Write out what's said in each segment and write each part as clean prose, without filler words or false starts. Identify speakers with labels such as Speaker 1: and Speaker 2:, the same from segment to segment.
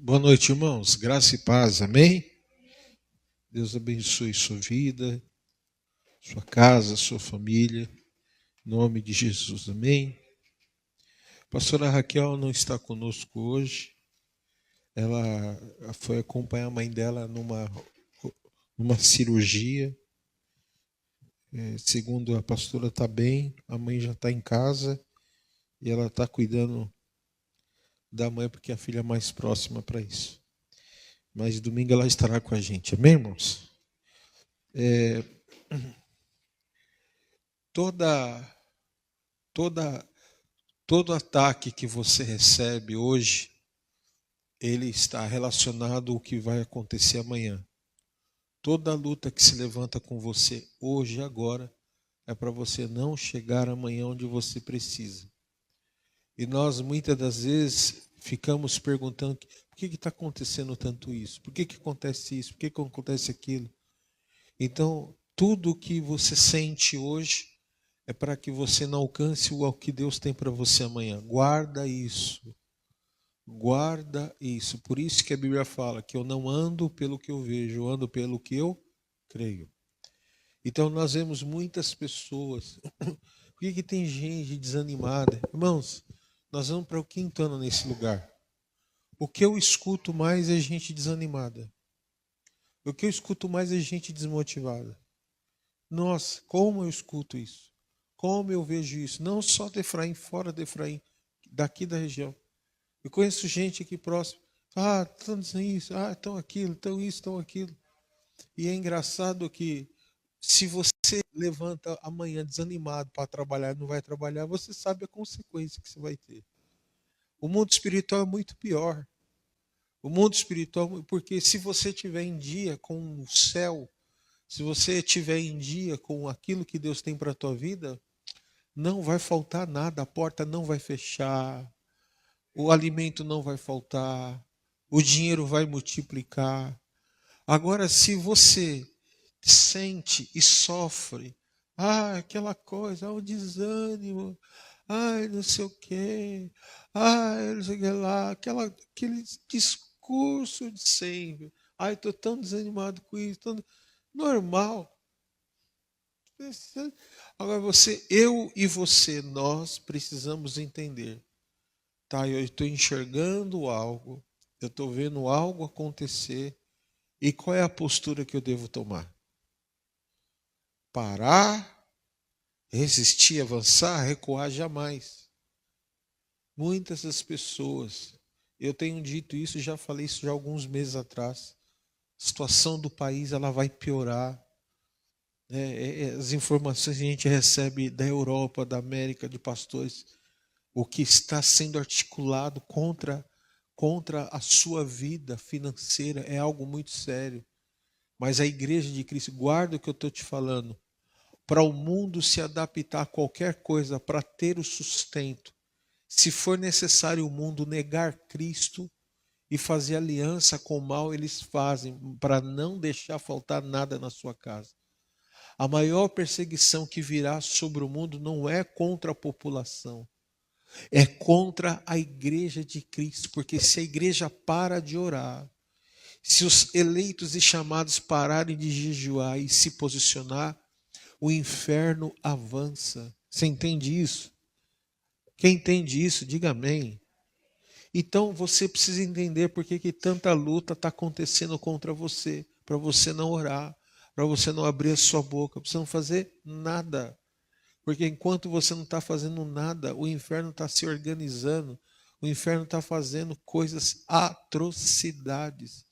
Speaker 1: Boa noite, irmãos. Graça e paz, amém? Deus abençoe sua vida, sua casa, sua família. Em nome de Jesus, amém? A pastora Raquel não está conosco hoje. Ela foi acompanhar a mãe dela numa cirurgia. Segundo a pastora, está bem. A mãe já está em casa e ela está cuidando da mãe porque é a filha mais próxima para isso. Mas domingo ela estará com a gente, amém, irmãos? Toda Todo ataque que você recebe hoje, ele está relacionado ao que vai acontecer amanhã. Toda luta que se levanta com você hoje e agora é para você não chegar amanhã onde você precisa. E nós muitas das vezes ficamos perguntando por que está acontecendo tanto isso? Por que acontece isso? Por que acontece aquilo? Então, tudo que você sente hoje é para que você não alcance o que Deus tem para você amanhã. Guarda isso. Guarda isso. Por isso que a Bíblia fala que eu não ando pelo que eu vejo, eu ando pelo que eu creio. Então nós vemos muitas pessoas. Por que tem gente desanimada? Irmãos, nós vamos para o 5º ano nesse lugar. O que eu escuto mais é gente desanimada. O que eu escuto mais é gente desmotivada. Nossa, como eu escuto isso? Como eu vejo isso? Não só de Efraim, fora de Efraim, daqui da região. Eu conheço gente aqui próximo. Estão dizendo isso, estão aquilo, estão isso, estão aquilo. E é engraçado que se você levanta amanhã desanimado para trabalhar e não vai trabalhar, você sabe a consequência que você vai ter. O mundo espiritual é muito pior. O mundo espiritual, porque se você estiver em dia com o céu, se você estiver em dia com aquilo que Deus tem para a tua vida, não vai faltar nada, a porta não vai fechar, o alimento não vai faltar, o dinheiro vai multiplicar. Agora, se você sente e sofre, aquela coisa, o desânimo, não sei o quê, não sei o que lá, aquele discurso de sempre, estou tão desanimado com isso, normal. Agora eu e você, nós precisamos entender. Eu estou enxergando algo, eu estou vendo algo acontecer, e qual é a postura que eu devo tomar? Parar, resistir, avançar, recuar jamais. Muitas das pessoas, eu tenho dito isso, já falei isso já alguns meses atrás, a situação do país ela vai piorar. As informações que a gente recebe da Europa, da América, de pastores, o que está sendo articulado contra a sua vida financeira é algo muito sério. Mas a igreja de Cristo, guarda o que eu estou te falando, para o mundo se adaptar a qualquer coisa, para ter o sustento, se for necessário o mundo negar Cristo e fazer aliança com o mal, eles fazem, para não deixar faltar nada na sua casa. A maior perseguição que virá sobre o mundo não é contra a população, é contra a igreja de Cristo, porque se a igreja para de orar, se os eleitos e chamados pararem de jejuar e se posicionar, o inferno avança. Você entende isso? Quem entende isso, diga amém. Então você precisa entender por que tanta luta está acontecendo contra você, para você não orar, para você não abrir a sua boca, para você não fazer nada. Porque enquanto você não está fazendo nada, o inferno está se organizando, o inferno está fazendo coisas, atrocidades.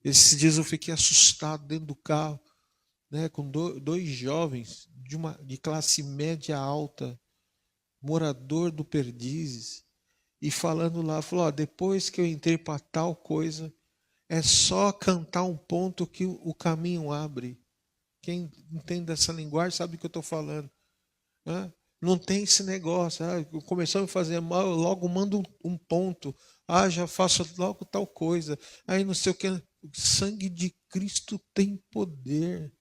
Speaker 1: Esses dias eu fiquei assustado dentro do carro, com dois jovens de classe média alta, morador do Perdizes, e falando lá, falou, depois que eu entrei para tal coisa, é só cantar um ponto que o caminho abre. Quem entende essa linguagem sabe o que eu estou falando. Não tem esse negócio, começou a fazer mal, eu logo mando um ponto, já faço logo tal coisa, aí não sei o que. O sangue de Cristo tem poder.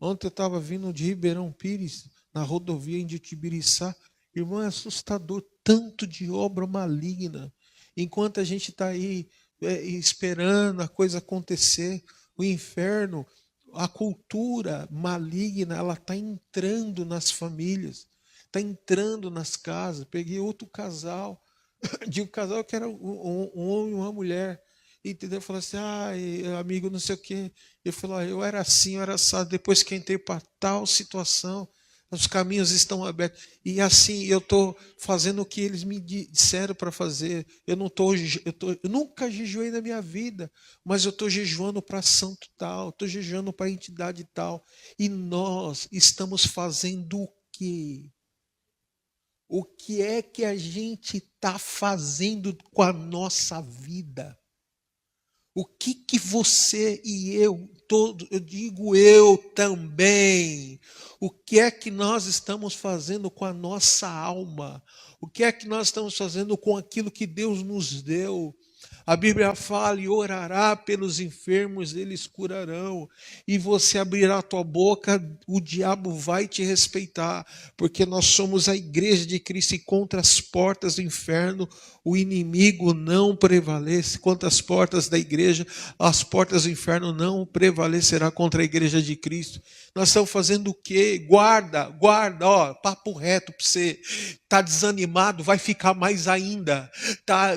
Speaker 1: Ontem eu estava vindo de Ribeirão Pires, na rodovia em Tibiriçá. Irmão, é assustador, tanto de obra maligna. Enquanto a gente está aí esperando a coisa acontecer. O inferno, a cultura maligna, ela está entrando nas famílias, está entrando nas casas. Peguei outro casal, de um casal que era um homem e uma mulher. Entendeu? Falou assim, amigo, não sei o quê. Eu falei, eu era assim, eu era assado. Depois que entrei para tal situação, os caminhos estão abertos. E assim, eu estou fazendo o que eles me disseram para fazer. Eu nunca jejuei na minha vida, mas eu estou jejuando para santo tal, estou jejuando para entidade tal. E nós estamos fazendo o quê? O que é que a gente está fazendo com a nossa vida? O que você e eu digo eu também, o que é que nós estamos fazendo com a nossa alma? O que é que nós estamos fazendo com aquilo que Deus nos deu? A Bíblia fala, e orará pelos enfermos, eles curarão. E você abrirá a tua boca, o diabo vai te respeitar, porque nós somos a igreja de Cristo e contra as portas do inferno o inimigo não prevalece. Contra as portas da igreja, as portas do inferno não prevalecerá contra a igreja de Cristo. Nós estamos fazendo o quê? Guarda, papo reto para você. Está desanimado, vai ficar mais ainda. Está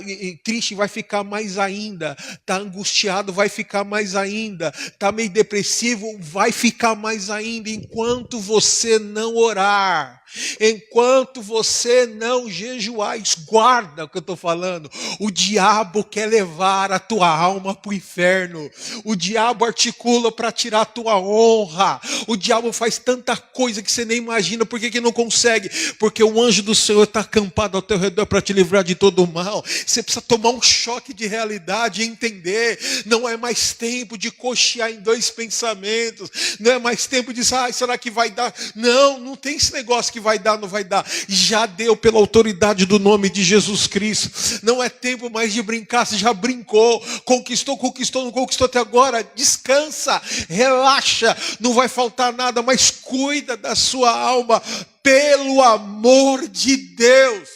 Speaker 1: triste, vai ficar mais ainda. Está angustiado, vai ficar mais ainda. Está meio depressivo, vai ficar mais ainda. Enquanto você não orar, enquanto você não jejuar, guarda o que eu estou falando. O diabo quer levar a tua alma para o inferno. O diabo articula para tirar a tua honra. O diabo faz tanta coisa que você nem imagina. Por que não consegue? Porque o anjo do Senhor está acampado ao teu redor para te livrar de todo o mal. Você precisa tomar um choque de realidade e entender. Não é mais tempo de cochear em dois pensamentos. Não é mais tempo de dizer, será que vai dar? Não tem esse negócio que vai dar, não vai dar. Já deu pela autoridade do nome de Jesus Cristo. Não é tempo mais de brincar, você já brincou. Conquistou, não conquistou até agora. Descansa, relaxa, não vai faltar nada, mas cuida da sua alma, pelo amor de Deus.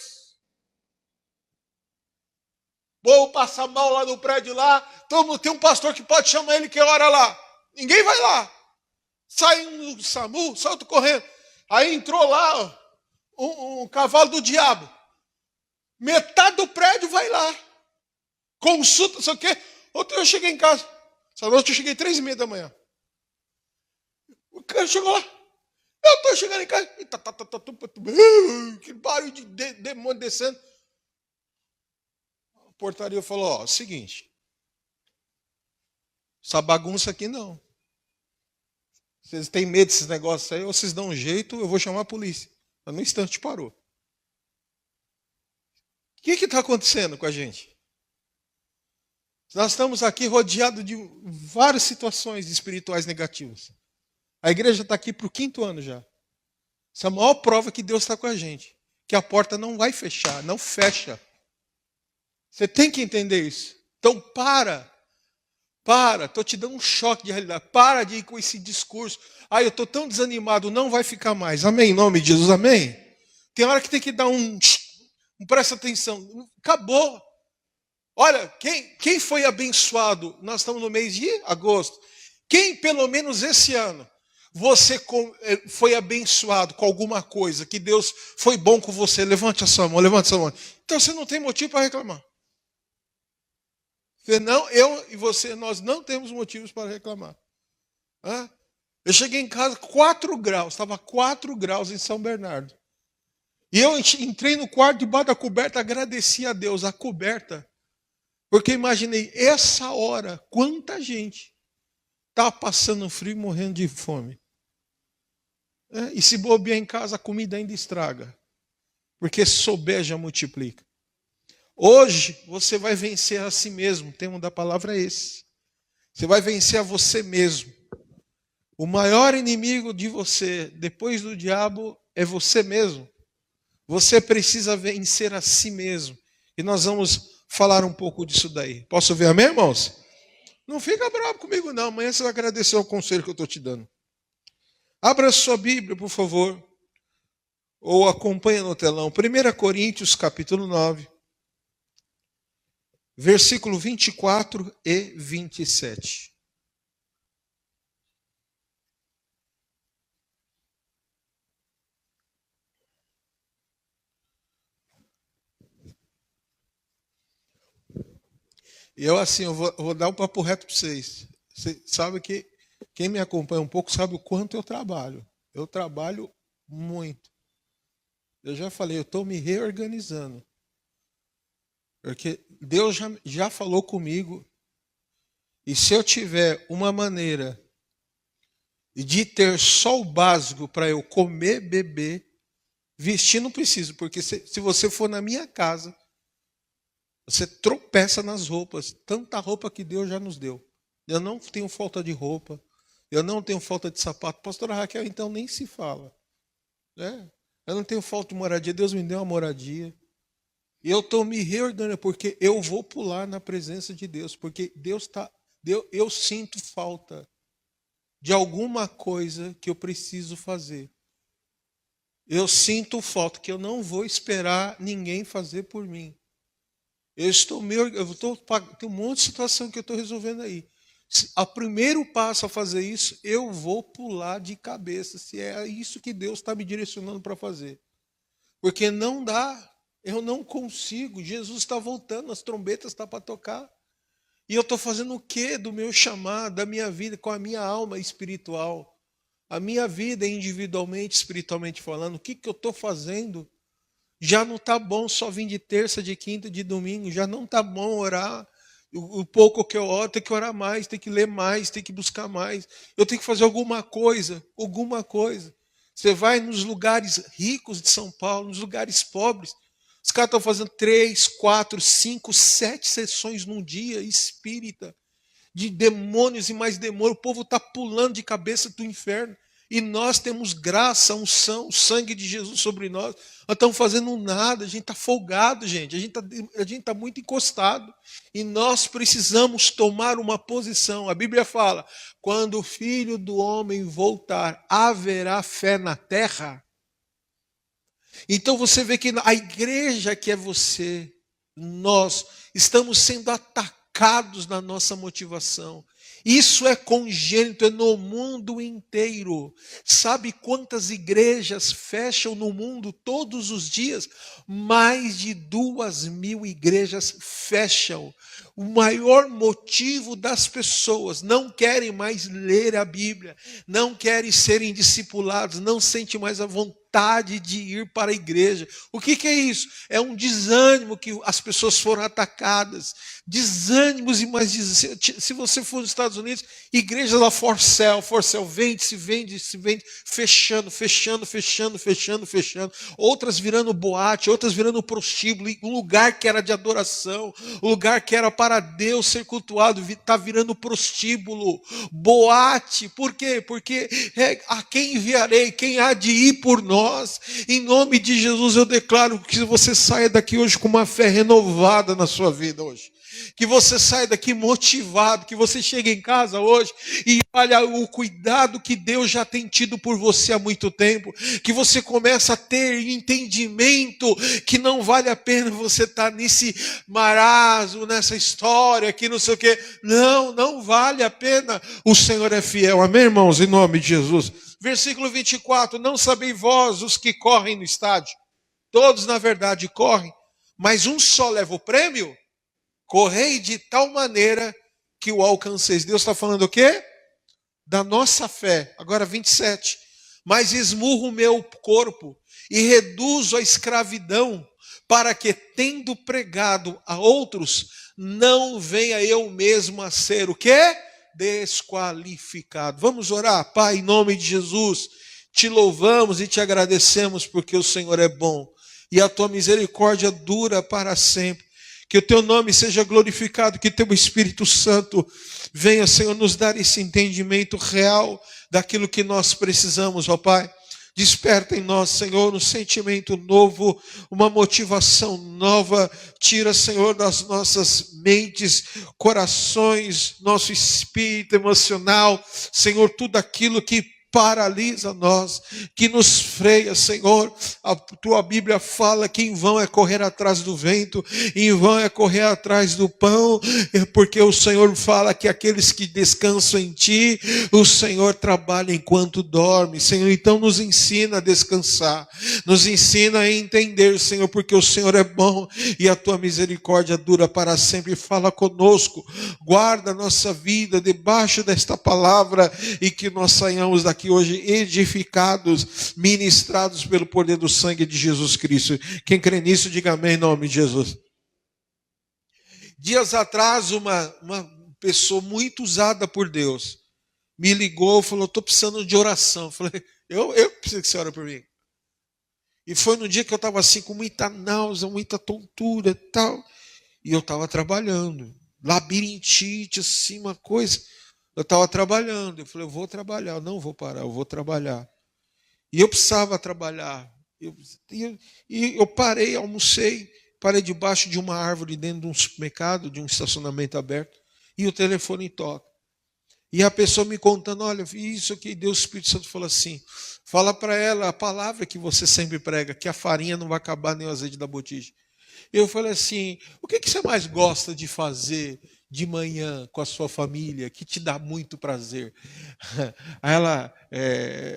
Speaker 1: Vou passar mal lá no prédio lá, tem um pastor que pode chamar ele que ora lá. Ninguém vai lá. Sai um SAMU, salta correndo. Aí entrou lá um cavalo do diabo. Metade do prédio vai lá. Consulta, não sei o quê. Ontem eu cheguei em casa. Essa noite eu cheguei 3h30 da manhã. O cara chegou lá. Eu estou chegando em casa. Que barulho de demônio descendo. A portaria falou, seguinte. Essa bagunça aqui não. Vocês têm medo desses negócios aí, ou vocês dão um jeito, eu vou chamar a polícia. Mas no instante parou. O que está acontecendo com a gente? Nós estamos aqui rodeados de várias situações espirituais negativas. A igreja está aqui para o 5º ano já. Essa é a maior prova que Deus está com a gente. Que a porta não vai fechar, não fecha. Você tem que entender isso. Então estou te dando um choque de realidade. Para de ir com esse discurso. Eu estou tão desanimado, não vai ficar mais. Amém? Em nome de Jesus, amém? Tem hora que tem que dar um presta atenção. Acabou. Olha, quem foi abençoado? Nós estamos no mês de agosto. Quem, pelo menos esse ano, você foi abençoado com alguma coisa, que Deus foi bom com você? Levante a sua mão, levante a sua mão. Então você não tem motivo para reclamar. Não, eu e você, nós não temos motivos para reclamar. Eu cheguei em casa 4 graus, estava 4 graus em São Bernardo. E eu entrei no quarto debaixo da coberta, agradeci a Deus, a coberta. Porque imaginei, essa hora, quanta gente está passando frio e morrendo de fome. E se bobear em casa, a comida ainda estraga. Porque sobeja multiplica. Hoje, você vai vencer a si mesmo. O termo da palavra é esse. Você vai vencer a você mesmo. O maior inimigo de você, depois do diabo, é você mesmo. Você precisa vencer a si mesmo. E nós vamos falar um pouco disso daí. Posso ver, amém, irmãos? Não fica bravo comigo, não. Amanhã você vai agradecer o conselho que eu estou te dando. Abra sua Bíblia, por favor. Ou acompanha no telão. 1 Coríntios, capítulo 9. versículo 24 e 27. Eu vou dar um papo reto para vocês. Você sabe que quem me acompanha um pouco sabe o quanto eu trabalho. Eu trabalho muito. Eu já falei, eu estou me reorganizando. Porque Deus já falou comigo. E se eu tiver uma maneira de ter só o básico para eu comer, beber, vestir não preciso. Porque se você for na minha casa, você tropeça nas roupas. Tanta roupa que Deus já nos deu. Eu não tenho falta de roupa. Eu não tenho falta de sapato. Pastora Raquel, então nem se fala. Né? Eu não tenho falta de moradia. Deus me deu uma moradia. E eu estou me reorganizando, porque eu vou pular na presença de Deus. Porque eu sinto falta de alguma coisa que eu preciso fazer. Eu sinto falta, que eu não vou esperar ninguém fazer por mim. Tem um monte de situação que eu estou resolvendo aí. O primeiro passo a fazer isso, eu vou pular de cabeça, se é isso que Deus está me direcionando para fazer. Porque não dá, eu não consigo. Jesus está voltando, as trombetas estão para tocar. E eu estou fazendo o quê do meu chamado, da minha vida, com a minha alma espiritual? A minha vida individualmente, espiritualmente falando, o que eu estou fazendo? Já não está bom só vir de terça, de quinta, de domingo. Já não está bom orar. O pouco que eu oro, tem que orar mais, tem que ler mais, tem que buscar mais. Eu tenho que fazer alguma coisa, alguma coisa. Você vai nos lugares ricos de São Paulo, nos lugares pobres. Os caras estão fazendo 3, 4, 5, 7 sessões num dia espírita. De demônios e mais demônios. O povo está pulando de cabeça do inferno. E nós temos graça, unção, o sangue de Jesus sobre nós. Nós estamos fazendo nada, a gente está folgado, gente. A gente tá muito encostado. E nós precisamos tomar uma posição. A Bíblia fala, quando o Filho do Homem voltar, haverá fé na terra. Então você vê que a igreja que é você, nós estamos sendo atacados na nossa motivação. Isso é congênito, é no mundo inteiro. Sabe quantas igrejas fecham no mundo todos os dias? Mais de 2.000 igrejas fecham. O maior motivo das pessoas não querem mais ler a Bíblia, não querem serem discipulados, não sentem mais a vontade de ir para a igreja. O que é isso? É um desânimo que as pessoas foram atacadas. Desânimos e mais desânimos. Se você for nos Estados Unidos, igrejas lá for sale, vende, se vende, fechando. Outras virando boate, outras virando prostíbulo. Um lugar que era de adoração, um lugar que era para Deus ser cultuado, está virando prostíbulo, boate. Por quê? Porque a quem enviarei? Quem há de ir por nós? Em nome de Jesus eu declaro que você saia daqui hoje com uma fé renovada na sua vida hoje. Que você saia daqui motivado, que você chegue em casa hoje e olha o cuidado que Deus já tem tido por você há muito tempo, que você começa a ter entendimento que não vale a pena você estar nesse marasmo, nessa história, que não sei o quê. Não vale a pena. O Senhor é fiel. Amém, irmãos? Em nome de Jesus. Versículo 24, não sabeis vós os que correm no estádio? Todos, na verdade, correm, mas um só leva o prêmio? Correi de tal maneira que o alcanceis. Deus está falando o quê? Da nossa fé. Agora 27. Mas esmurro o meu corpo e reduzo a escravidão, para que, tendo pregado a outros, não venha eu mesmo a ser o quê? Desqualificado. Vamos orar? Pai, em nome de Jesus, te louvamos e te agradecemos porque o Senhor é bom e a tua misericórdia dura para sempre. Que o teu nome seja glorificado, que teu Espírito Santo venha, Senhor, nos dar esse entendimento real daquilo que nós precisamos, ó Pai. Desperta em nós, Senhor, um sentimento novo, uma motivação nova. Tira, Senhor, das nossas mentes, corações, nosso espírito emocional, Senhor, tudo aquilo que paralisa nós, que nos freia, Senhor. A tua Bíblia fala que em vão é correr atrás do vento, em vão é correr atrás do pão, porque o Senhor fala que aqueles que descansam em ti, o Senhor trabalha enquanto dorme. Senhor, então nos ensina a descansar, nos ensina a entender, Senhor, porque o Senhor é bom e a tua misericórdia dura para sempre. Fala conosco, guarda a nossa vida debaixo desta palavra e que nós saiamos daqui hoje edificados, ministrados pelo poder do sangue de Jesus Cristo. Quem crê nisso, diga amém em nome de Jesus. Dias atrás, uma pessoa muito usada por Deus me ligou e falou: estou precisando de oração. Eu falei: eu preciso que você ore por mim. E foi no dia que eu estava assim com muita náusea, muita tontura e tal. E eu estava trabalhando. Labirintite, assim, uma coisa. Eu estava trabalhando. Eu falei: eu vou trabalhar, eu não vou parar, eu vou trabalhar. E eu precisava trabalhar. Eu parei, almocei, parei debaixo de uma árvore dentro de um supermercado, de um estacionamento aberto, e o telefone toca. E a pessoa me contando: olha, isso aqui, Deus, o Espírito Santo falou assim, fala para ela a palavra que você sempre prega, que a farinha não vai acabar nem o azeite da botija. Eu falei assim: o que você mais gosta de fazer de manhã com a sua família, que te dá muito prazer? Aí ela,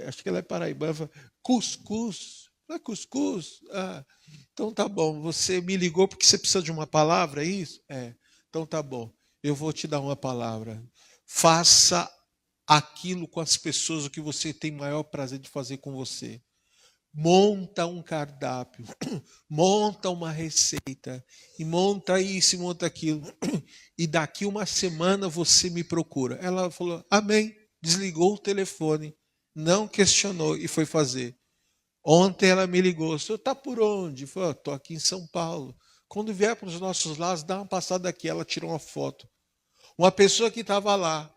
Speaker 1: acho que ela é paraibana, fala: cuscuz. Não é cuscuz? Ah, então tá bom, você me ligou porque você precisa de uma palavra, é isso? Então tá bom, eu vou te dar uma palavra. Faça aquilo com as pessoas o que você tem maior prazer de fazer com você. Monta um cardápio, monta uma receita, e monta isso e monta aquilo. E daqui uma semana você me procura. Ela falou: amém. Desligou o telefone, não questionou e foi fazer. Ontem ela me ligou: o senhor está por onde? Eu falei: estou aqui em São Paulo. Quando vier para os nossos lados, dá uma passada aqui. Ela tirou uma foto. Uma pessoa que estava lá,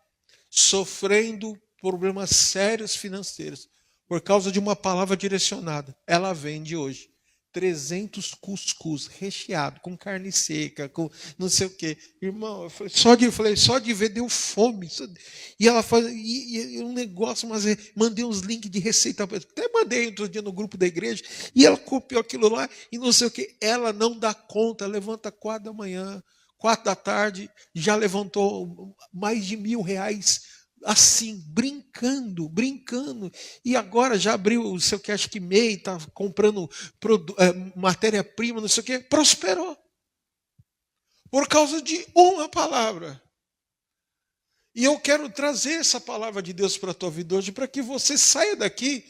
Speaker 1: sofrendo problemas sérios financeiros, por causa de uma palavra direcionada, ela vende hoje 300 cuscuz recheado, com carne seca, com não sei o quê. Irmão, só de ver deu fome. E ela faz um negócio, mas mandei uns links de receita, até mandei outro dia no grupo da igreja, e ela copiou aquilo lá, e não sei o quê. Ela não dá conta, levanta 4 da manhã, 4 da tarde, já levantou mais de R$1.000, assim, brincando. E agora já abriu o seu cash que MEI, está comprando matéria-prima, não sei o quê. Prosperou. Por causa de uma palavra. E eu quero trazer essa palavra de Deus para a tua vida hoje, para que você saia daqui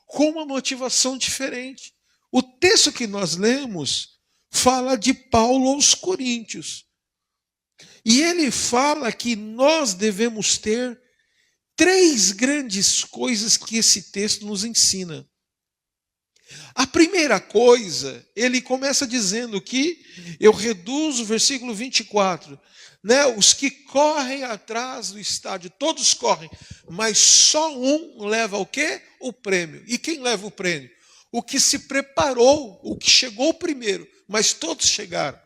Speaker 1: com uma motivação diferente. O texto que nós lemos fala de Paulo aos Coríntios. E ele fala que nós devemos ter 3 grandes coisas que esse texto nos ensina. A primeira coisa, ele começa dizendo que, eu reduzo o versículo 24, né? Os que correm atrás do estádio, todos correm, mas só um leva o quê? O prêmio. E quem leva o prêmio? O que se preparou, o que chegou primeiro, mas todos chegaram.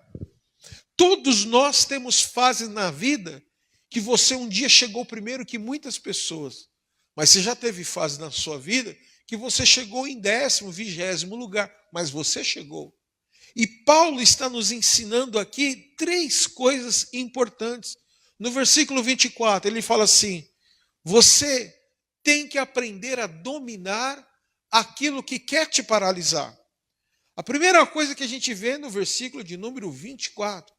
Speaker 1: Todos nós temos fases na vida que você um dia chegou primeiro que muitas pessoas. Mas você já teve fase na sua vida que você chegou em 10º, 20º lugar, mas você chegou. E Paulo está nos ensinando aqui 3 coisas importantes. No versículo 24, ele fala assim: você tem que aprender a dominar aquilo que quer te paralisar. A primeira coisa que a gente vê no versículo de número 24.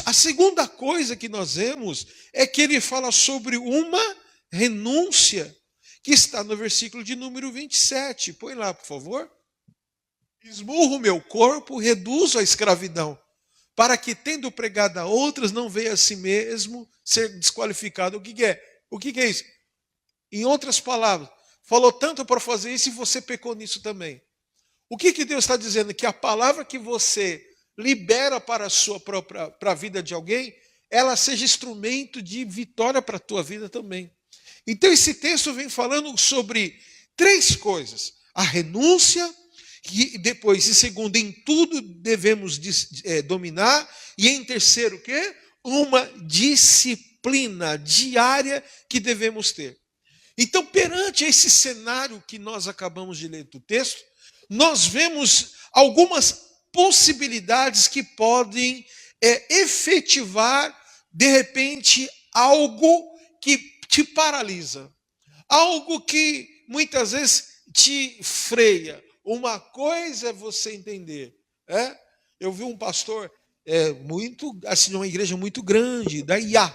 Speaker 1: A segunda coisa que nós vemos é que ele fala sobre uma renúncia, que está no versículo de número 27. Põe lá, por favor. Esmurro o meu corpo, reduzo a escravidão, para que, tendo pregado a outras, não venha a si mesmo ser desqualificado. O que é? O que é isso? Em outras palavras, falou tanto para fazer isso e você pecou nisso também. O que Deus está dizendo? Que a palavra que você libera para a vida de alguém, ela seja instrumento de vitória para a tua vida também. Então esse texto vem falando sobre 3 coisas: a renúncia, que depois, em segundo, em tudo devemos dominar, e em terceiro, o quê? Uma disciplina diária que devemos ter. Então, perante esse cenário que nós acabamos de ler do texto, nós vemos algumas possibilidades que podem efetivar, de repente, algo que te paralisa, algo que muitas vezes te freia. Uma coisa é você entender. Eu vi um pastor muito, assim, numa igreja muito grande, da IA,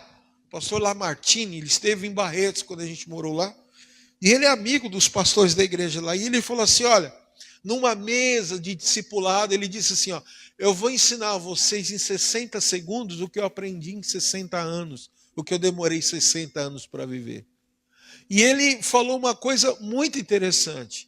Speaker 1: o pastor Lamartine, ele esteve em Barretos quando a gente morou lá, e ele é amigo dos pastores da igreja lá, e ele falou assim, olha, numa mesa de discipulado, ele disse assim, ó, eu vou ensinar a vocês em 60 segundos o que eu aprendi em 60 anos, o que eu demorei 60 anos para viver. E ele falou uma coisa muito interessante.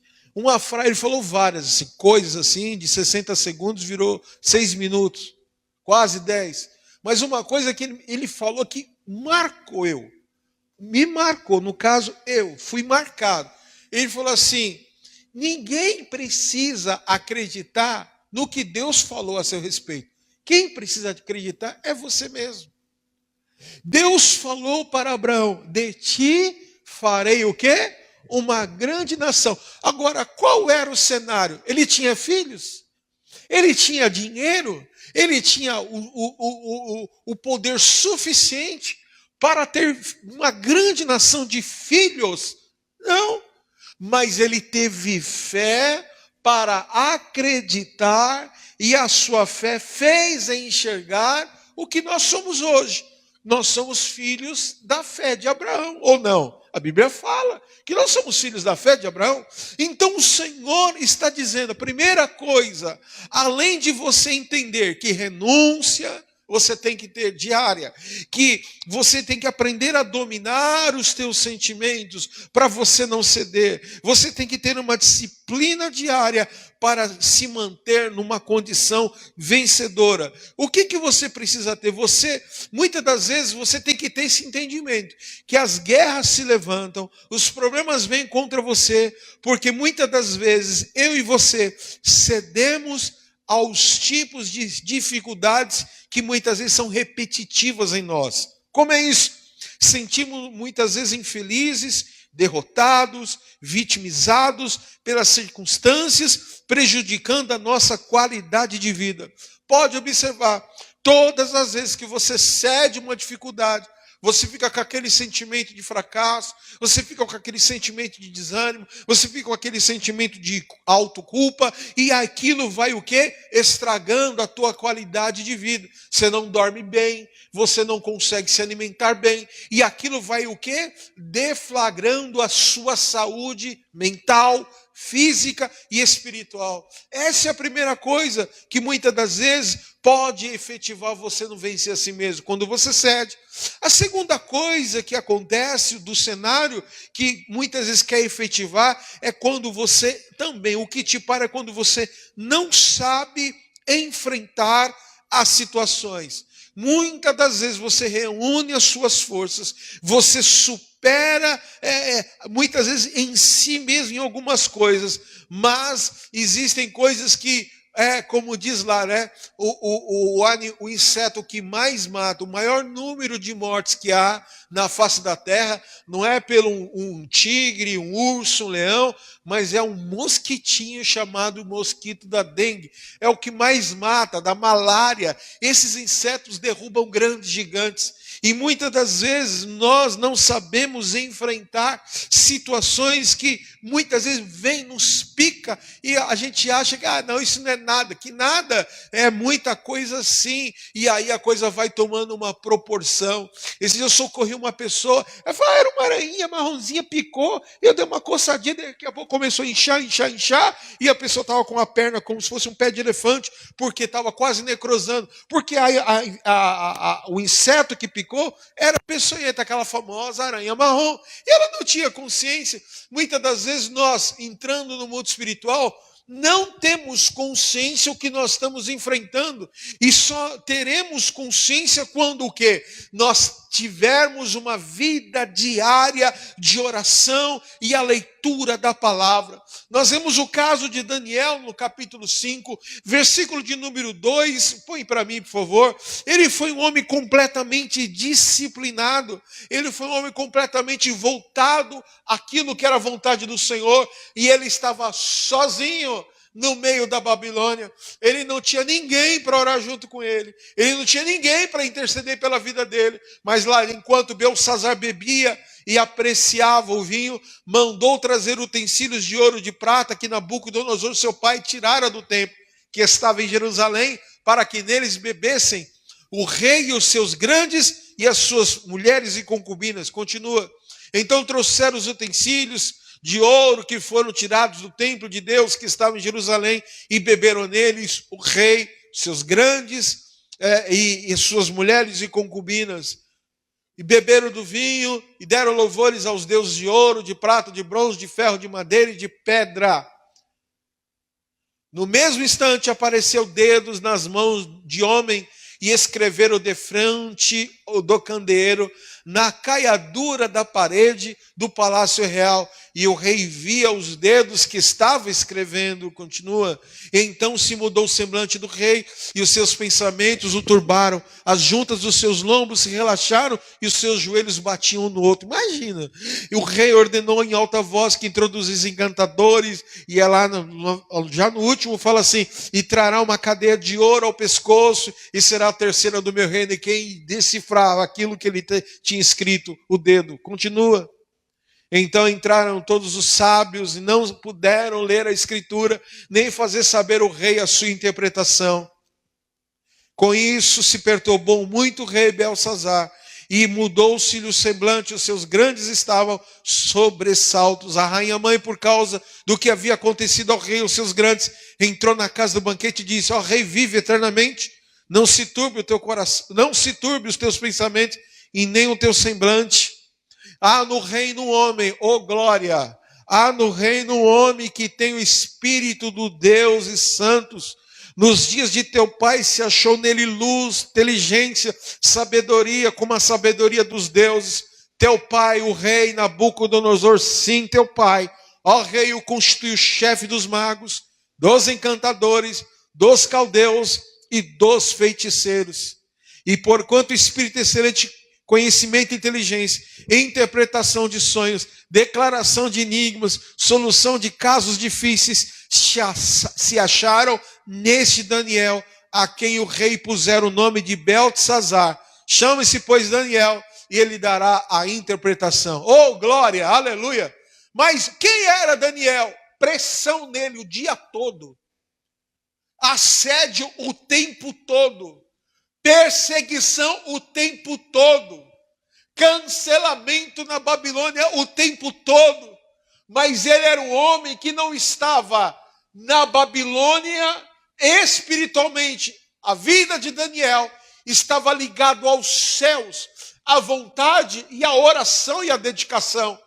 Speaker 1: Ele falou várias assim, coisas assim, de 60 segundos virou 6 minutos, quase 10. Mas uma coisa que ele falou que me marcou, no caso eu fui marcado. Ele falou assim, ninguém precisa acreditar no que Deus falou a seu respeito. Quem precisa acreditar é você mesmo. Deus falou para Abraão, de ti farei o quê? Uma grande nação. Agora, qual era o cenário? Ele tinha filhos? Ele tinha dinheiro? Ele tinha o poder suficiente para ter uma grande nação de filhos? Não. Mas ele teve fé para acreditar e a sua fé fez enxergar o que nós somos hoje. Nós somos filhos da fé de Abraão, ou não? A Bíblia fala que nós somos filhos da fé de Abraão. Então o Senhor está dizendo, a primeira coisa, além de você entender que renúncia você tem que ter diária, que você tem que aprender a dominar os teus sentimentos para você não ceder. Você tem que ter uma disciplina diária para se manter numa condição vencedora. O que você precisa ter? Muitas das vezes, você tem que ter esse entendimento, que as guerras se levantam, os problemas vêm contra você, porque muitas das vezes, eu e você cedemos aos tipos de dificuldades que muitas vezes são repetitivas em nós. Como é isso? Sentimos muitas vezes infelizes, derrotados, vitimizados pelas circunstâncias, prejudicando a nossa qualidade de vida. Pode observar, todas as vezes que você cede uma dificuldade, você fica com aquele sentimento de fracasso, você fica com aquele sentimento de desânimo, você fica com aquele sentimento de autoculpa, e aquilo vai o quê? Estragando a tua qualidade de vida. Você não dorme bem, você não consegue se alimentar bem, e aquilo vai o quê? Deflagrando a sua saúde mental, física e espiritual. Essa é a primeira coisa que muitas das vezes pode efetivar você não vencer a si mesmo, quando você cede. A segunda coisa que acontece do cenário, que muitas vezes quer efetivar, é quando você também, o que te para é quando você não sabe enfrentar as situações. Muitas das vezes você reúne as suas forças, você supera, muitas vezes em si mesmo, em algumas coisas, mas existem coisas que, como diz lá, né? O inseto que mais mata, o maior número de mortes que há na face da terra, não é pelo um tigre, um urso, um leão, mas é um mosquitinho chamado mosquito da dengue. É o que mais mata, da malária. Esses insetos derrubam grandes gigantes. E muitas das vezes nós não sabemos enfrentar situações que muitas vezes vem, nos pica, e a gente acha que, não, isso não é nada, que nada é muita coisa sim, e aí a coisa vai tomando uma proporção. Esse dia eu socorri uma pessoa, ela falou, era uma aranha marronzinha, picou, eu dei uma coçadinha, daqui a pouco começou a inchar, e a pessoa estava com a perna como se fosse um pé de elefante, porque estava quase necrosando, porque o inseto que picou era peçonhenta, aquela famosa aranha marrom, e ela não tinha consciência. Muitas das vezes nós, entrando no mundo espiritual, não temos consciência o que nós estamos enfrentando, e só teremos consciência quando o quê? Nós tivermos uma vida diária de oração e a leitura da palavra. Nós vemos o caso de Daniel no capítulo 5, versículo de número 2, põe para mim, por favor. Ele foi um homem completamente disciplinado, ele foi um homem completamente voltado àquilo que era a vontade do Senhor, e ele estava sozinho no meio da Babilônia. Ele não tinha ninguém para orar junto com ele, ele não tinha ninguém para interceder pela vida dele, mas lá, enquanto Beltsazar bebia e apreciava o vinho, mandou trazer utensílios de ouro e de prata que Nabucodonosor, seu pai, tirara do templo, que estava em Jerusalém, para que neles bebessem o rei e os seus grandes e as suas mulheres e concubinas. Continua. Então trouxeram os utensílios de ouro que foram tirados do templo de Deus que estava em Jerusalém, e beberam neles o rei, seus grandes e suas mulheres e concubinas. E beberam do vinho e deram louvores aos deuses de ouro, de prata, de bronze, de ferro, de madeira e de pedra. No mesmo instante apareceu dedos nas mãos de homem e escreveram defrente do candeeiro na caiadura da parede do palácio real. E o rei via os dedos que estava escrevendo. Continua. Então se mudou o semblante do rei e os seus pensamentos o turbaram. As juntas dos seus lombos se relaxaram e os seus joelhos batiam um no outro. Imagina. E o rei ordenou em alta voz que introduzissem encantadores. E lá já no último fala assim: e trará uma cadeia de ouro ao pescoço e será a terceira do meu reino. E quem decifrava aquilo que ele tinha escrito, o dedo. Continua. Então entraram todos os sábios e não puderam ler a escritura, nem fazer saber ao rei a sua interpretação. Com isso se perturbou muito o rei Beltsazar, e mudou-se-lhe o semblante, os seus grandes estavam sobressaltos. A rainha-mãe, por causa do que havia acontecido ao rei, os seus grandes, entrou na casa do banquete e disse: ó rei, vive eternamente, não se turbe o teu coração, não se turbe os teus pensamentos, e nem o teu semblante. Há no reino um homem, oh glória, há no reino um homem que tem o espírito do Deus e santos. Nos dias de teu pai se achou nele luz, inteligência, sabedoria, como a sabedoria dos deuses. Teu pai, o rei Nabucodonosor, sim, teu pai, ó rei, o constituiu chefe dos magos, dos encantadores, dos caldeus e dos feiticeiros. E porquanto o espírito excelente, conhecimento e inteligência, interpretação de sonhos, declaração de enigmas, solução de casos difíceis, se acharam neste Daniel, a quem o rei pusera o nome de Beltsazar. Chame-se, pois, Daniel, e ele dará a interpretação. Oh, glória, aleluia! Mas quem era Daniel? Pressão nele o dia todo, assédio o tempo todo, perseguição o tempo todo, cancelamento na Babilônia o tempo todo. Mas ele era um homem que não estava na Babilônia espiritualmente. A vida de Daniel estava ligado aos céus, à vontade e à oração e à dedicação.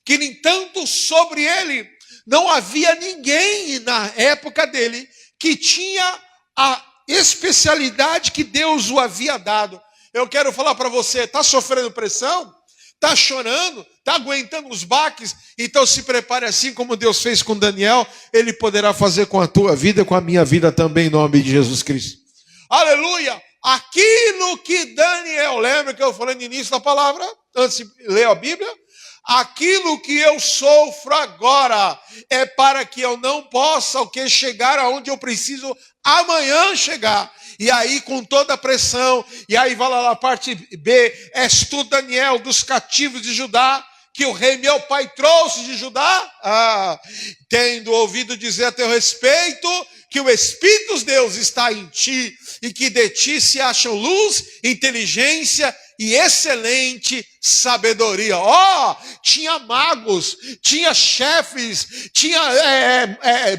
Speaker 1: Que, no entanto, sobre ele não havia ninguém na época dele que tinha a especialidade que Deus o havia dado. Eu quero falar para você: está sofrendo pressão? Está chorando? Está aguentando os baques? Então se prepare, assim como Deus fez com Daniel, Ele poderá fazer com a tua vida e com a minha vida também, em nome de Jesus Cristo. Aleluia! Aquilo que Daniel, lembra que eu falei no início da palavra, antes de ler a Bíblia? Aquilo que eu sofro agora é para que eu não possa chegar aonde eu preciso amanhã chegar. E aí, com toda a pressão, e aí vai lá a parte B: és tu, Daniel, dos cativos de Judá, que o rei meu pai trouxe de Judá? Tendo ouvido dizer a teu respeito que o Espírito dos deuses está em ti, e que de ti se acham luz, inteligência e excelente sabedoria. Tinha magos, tinha chefes, tinha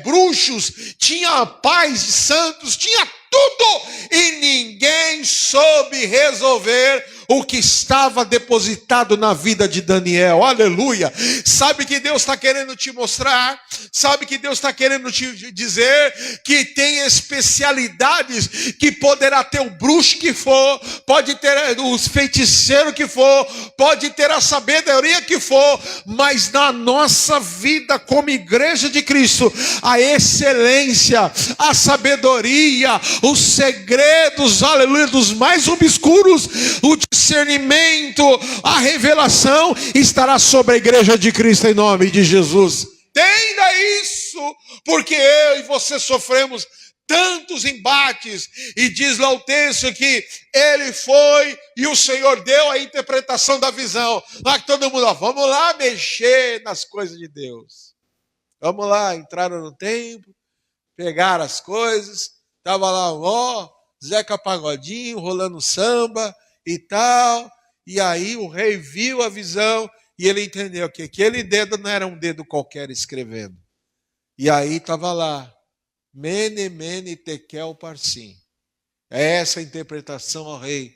Speaker 1: bruxos, tinha pais de santos, tinha tudo e ninguém soube resolver o que estava depositado na vida de Daniel. Aleluia. Sabe que Deus está querendo te mostrar? Sabe que Deus está querendo te dizer que tem especialidades que poderá ter o bruxo que for, pode ter os feiticeiros que for, pode ter a sabedoria que for, mas na nossa vida como igreja de Cristo, a excelência, a sabedoria, os segredos, aleluia, dos mais obscuros, o discernimento, a revelação estará sobre a igreja de Cristo em nome de Jesus. Entenda isso, porque eu e você sofremos tantos embates, e diz lá o texto que ele foi e o Senhor deu a interpretação da visão. Lá que todo mundo, vamos lá mexer nas coisas de Deus. Vamos lá, entraram no templo, pegaram as coisas, estava lá Zeca Pagodinho rolando samba e tal, e aí o rei viu a visão e ele entendeu que aquele dedo não era um dedo qualquer escrevendo. E aí estava lá, Mene, Mene, Tekel, Parsim. É essa a interpretação ao rei.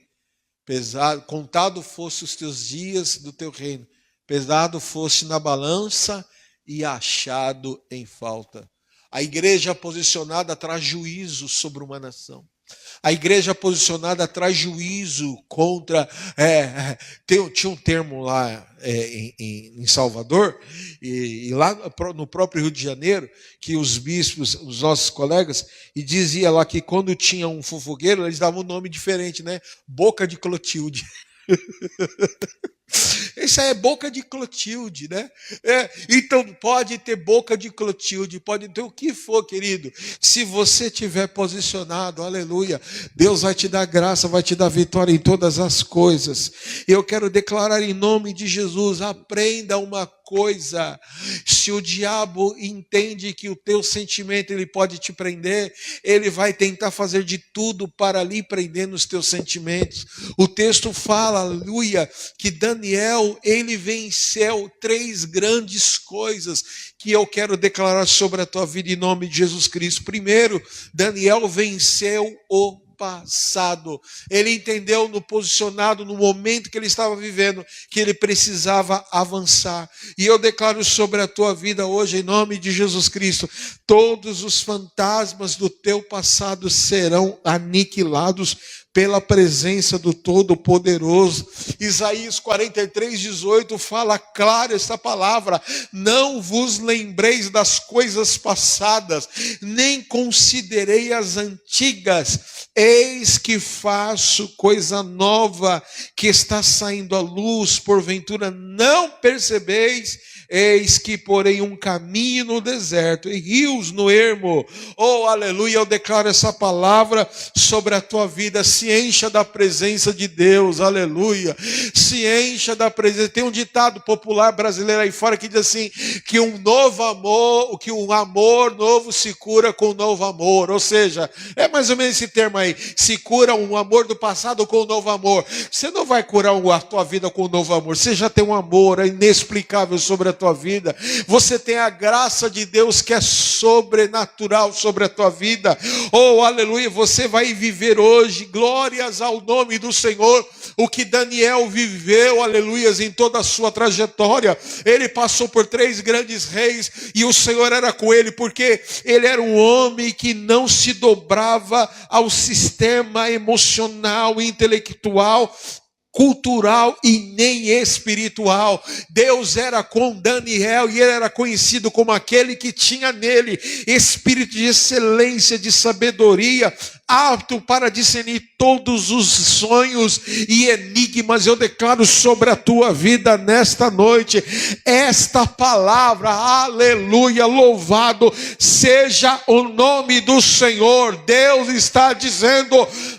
Speaker 1: Pesado, contado fosse os teus dias do teu reino, pesado fosse na balança e achado em falta. A igreja posicionada traz juízo sobre uma nação. A igreja posicionada traz juízo contra... tinha um termo lá em Salvador, e lá no próprio Rio de Janeiro, que os bispos, os nossos colegas, e dizia lá que quando tinha um fofoqueiro, eles davam um nome diferente, né? Boca de Clotilde. Isso aí é boca de Clotilde, né? Então pode ter boca de Clotilde, pode ter o que for, querido. Se você estiver posicionado, aleluia, Deus vai te dar graça, vai te dar vitória em todas as coisas. Eu quero declarar em nome de Jesus, aprenda uma coisa: se o diabo entende que o teu sentimento ele pode te prender, ele vai tentar fazer de tudo para lhe prender nos teus sentimentos. O texto fala, aleluia, que Daniel, ele venceu 3 grandes coisas que eu quero declarar sobre a tua vida em nome de Jesus Cristo. Primeiro, Daniel venceu o passado. Ele entendeu no posicionado, no momento que ele estava vivendo, que ele precisava avançar. E eu declaro sobre a tua vida hoje, em nome de Jesus Cristo, todos os fantasmas do teu passado serão aniquilados pela presença do Todo-Poderoso. Isaías 43:18 fala claro esta palavra: não vos lembreis das coisas passadas, nem considerei as antigas. Eis que faço coisa nova, que está saindo à luz, porventura não percebeis? Eis que porém um caminho no deserto e rios no ermo. Oh, aleluia, eu declaro essa palavra sobre a tua vida. Se encha da presença de Deus, aleluia. Se encha da presença. Tem um ditado popular brasileiro aí fora que diz assim, que um amor novo se cura com um novo amor. Ou seja, é mais ou menos esse termo aí. Se cura um amor do passado com um novo amor. Você não vai curar a tua vida com um novo amor. Você já tem um amor inexplicável sobre a tua vida. Você tem a graça de Deus que é sobrenatural sobre a tua vida. Oh, aleluia, você vai viver hoje, glórias ao nome do Senhor, o que Daniel viveu, aleluia, em toda a sua trajetória. Ele passou por 3 grandes reis e o Senhor era com ele, porque ele era um homem que não se dobrava ao sistema emocional, intelectual, cultural e nem espiritual. Deus era com Daniel e ele era conhecido como aquele que tinha nele espírito de excelência, de sabedoria, apto para discernir todos os sonhos e enigmas. Eu declaro sobre a tua vida nesta noite esta palavra, aleluia, louvado seja o nome do Senhor. Deus está dizendo: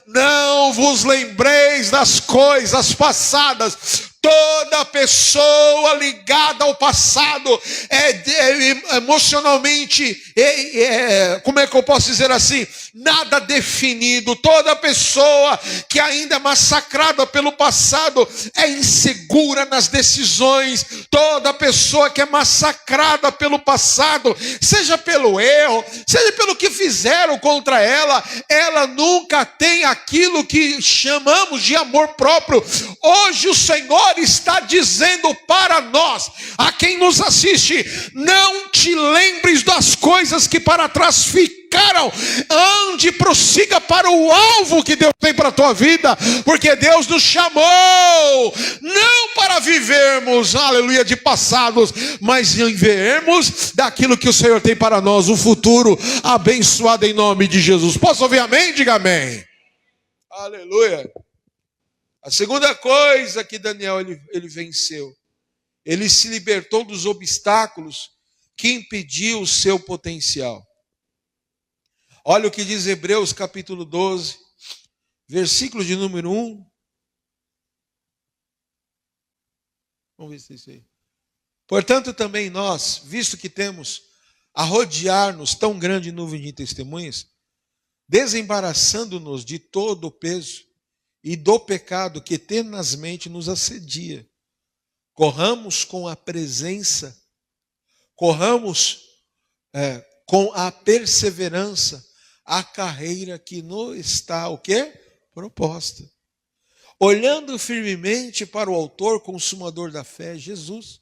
Speaker 1: não vos lembreis das coisas passadas. Toda pessoa ligada ao passado emocionalmente, como é que eu posso dizer assim? nada definido. Toda pessoa que ainda é massacrada pelo passado é insegura nas decisões. Toda pessoa que é massacrada pelo passado, seja pelo erro, seja pelo que fizeram contra ela, ela nunca tem aquilo que chamamos de amor próprio. Hoje o Senhor está dizendo para nós, a quem nos assiste: não te lembres das coisas que para trás ficaram, ande, prossiga para o alvo que Deus tem para a tua vida, porque Deus nos chamou não para vivermos, aleluia, de passados, mas vivermos daquilo que o Senhor tem para nós, um futuro abençoado em nome de Jesus. Posso ouvir amém? Diga amém. Aleluia. A segunda coisa que Daniel ele venceu, ele se libertou dos obstáculos que impediam o seu potencial. Olha o que diz Hebreus capítulo 12, versículo de número 1. Vamos ver se é isso aí. Portanto, também nós, visto que temos a rodear-nos tão grande nuvem de testemunhas, desembaraçando-nos de todo o peso e do pecado que tenazmente nos assedia, corramos com a perseverança a carreira que nos está o quê? Proposta. Olhando firmemente para o autor consumador da fé, Jesus,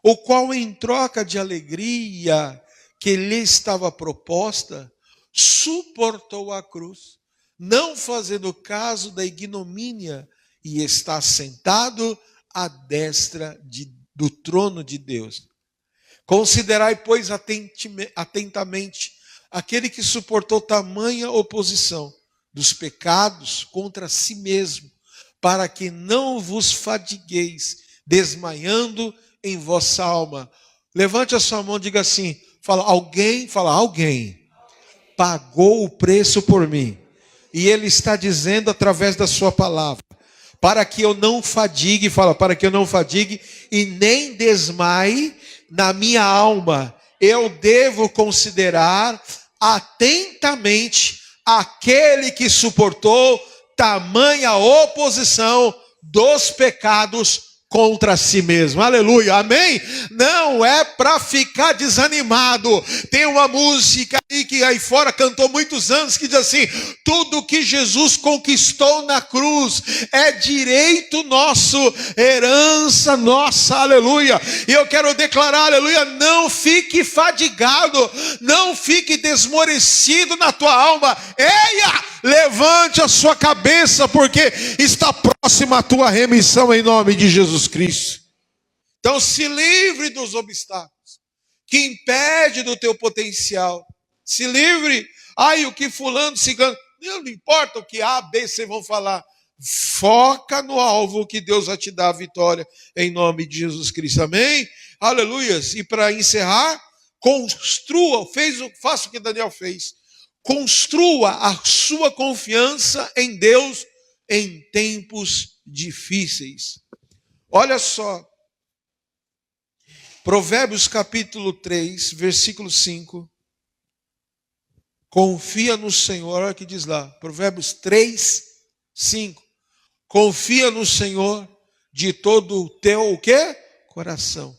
Speaker 1: o qual em troca de alegria que lhe estava proposta, suportou a cruz, não fazendo caso da ignomínia, e está sentado à destra do trono de Deus. Considerai, pois, atentamente aquele que suportou tamanha oposição dos pecados contra si mesmo, para que não vos fadigueis, desmaiando em vossa alma. Levante a sua mão e diga assim, alguém pagou o preço por mim. E ele está dizendo através da sua palavra, para que eu não fadigue, para que eu não fadigue e nem desmaie na minha alma. Eu devo considerar atentamente aquele que suportou tamanha oposição dos pecados contra si mesmo. Aleluia, amém? Não é para ficar desanimado. Tem uma música aí que aí fora cantou muitos anos que diz assim: tudo que Jesus conquistou na cruz é direito nosso, herança nossa, aleluia. E eu quero declarar, aleluia, não fique fadigado, não fique desmorecido na tua alma. Eia, levante a sua cabeça, porque está próxima a tua remissão em nome de Jesus Cristo. Então se livre dos obstáculos que impedem do teu potencial. Se livre, o que fulano, cigano, não importa o que A, B, C vão falar. Foca no alvo que Deus vai te dar a vitória em nome de Jesus Cristo, amém? Aleluias. E para encerrar, faça o que Daniel fez. Construa a sua confiança em Deus em tempos difíceis. Olha só, Provérbios capítulo 3, versículo 5. Confia no Senhor, olha o que diz lá, Provérbios 3, 5. Confia no Senhor de todo o teu o quê? Coração.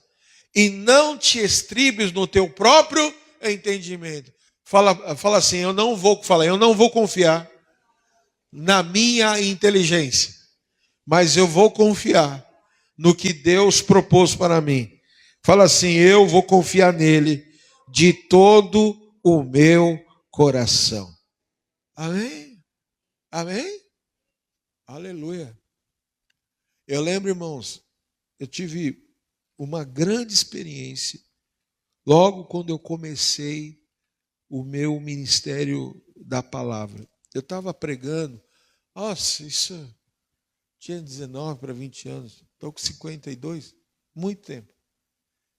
Speaker 1: E não te estribes no teu próprio entendimento. Fala assim, eu não vou confiar na minha inteligência, mas eu vou confiar no que Deus propôs para mim. Fala assim, eu vou confiar nele de todo o meu coração. Amém? Amém? Aleluia. Eu lembro, irmãos, eu tive uma grande experiência logo quando eu comecei o meu ministério da palavra. Eu estava pregando, tinha 19 para 20 anos, estou com 52, muito tempo.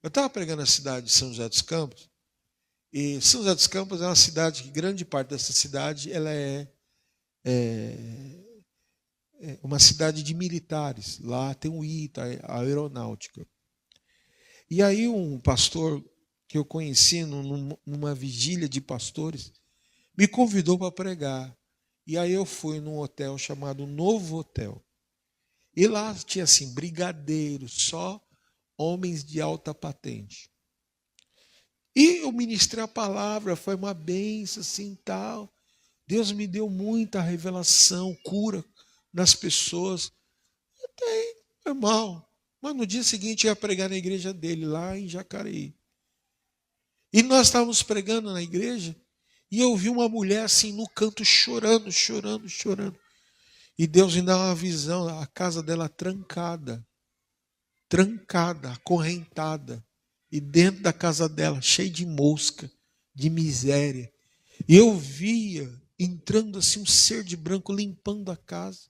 Speaker 1: Eu estava pregando na cidade de São José dos Campos, e São José dos Campos é uma cidade que grande parte dessa cidade ela é uma cidade de militares. Lá tem o ITA, a aeronáutica. E aí um pastor que eu conheci numa vigília de pastores me convidou para pregar. E aí eu fui num hotel chamado Novo Hotel. E lá tinha assim, brigadeiros, só homens de alta patente. E eu ministrei a palavra, foi uma bênção assim tal. Deus me deu muita revelação, cura nas pessoas. Até normal. Mas no dia seguinte eu ia pregar na igreja dele, lá em Jacareí. E nós estávamos pregando na igreja, e eu vi uma mulher assim no canto chorando, chorando, chorando. E Deus me dá uma visão, a casa dela trancada, acorrentada. E dentro da casa dela, cheio de mosca, de miséria. E eu via entrando assim um ser de branco, limpando a casa.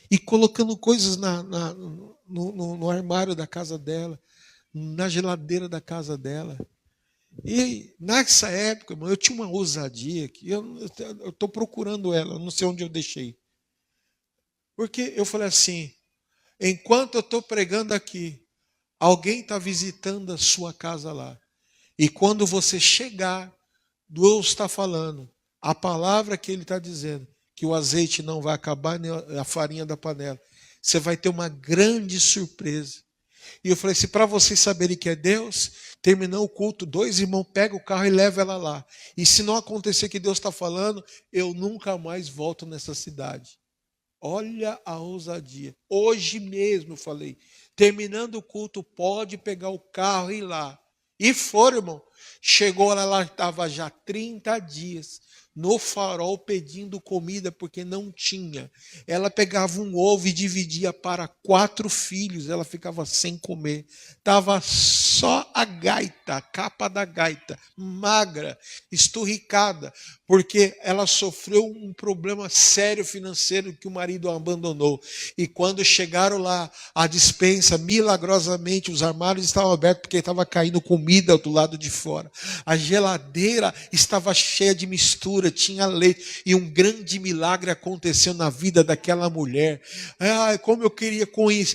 Speaker 1: E colocando coisas no armário da casa dela, na geladeira da casa dela. E nessa época, irmão, eu tinha uma ousadia que eu estou procurando ela, não sei onde eu deixei. Porque eu falei assim, enquanto eu estou pregando aqui, alguém está visitando a sua casa lá. E quando você chegar, Deus está falando, a palavra que Ele está dizendo, que o azeite não vai acabar, nem a farinha da panela. Você vai ter uma grande surpresa. E eu falei assim, para vocês saberem que é Deus, terminou o culto, 2 irmãos pegam o carro e levam ela lá. E se não acontecer que Deus está falando, eu nunca mais volto nessa cidade. Olha a ousadia. Hoje mesmo eu falei, terminando o culto, pode pegar o carro e ir lá. E foram, irmão. Chegou lá, estava já 30 dias no farol pedindo comida porque não tinha. Ela pegava um ovo e dividia para 4 filhos, ela ficava sem comer. Estava só a gaita, a capa da gaita, magra, esturricada, porque ela sofreu um problema sério financeiro que o marido a abandonou. E quando chegaram lá, a despensa, milagrosamente, os armários estavam abertos porque estava caindo comida do lado de fora. A geladeira estava cheia de mistura, tinha leite, e um grande milagre aconteceu na vida daquela mulher. Ai, como eu queria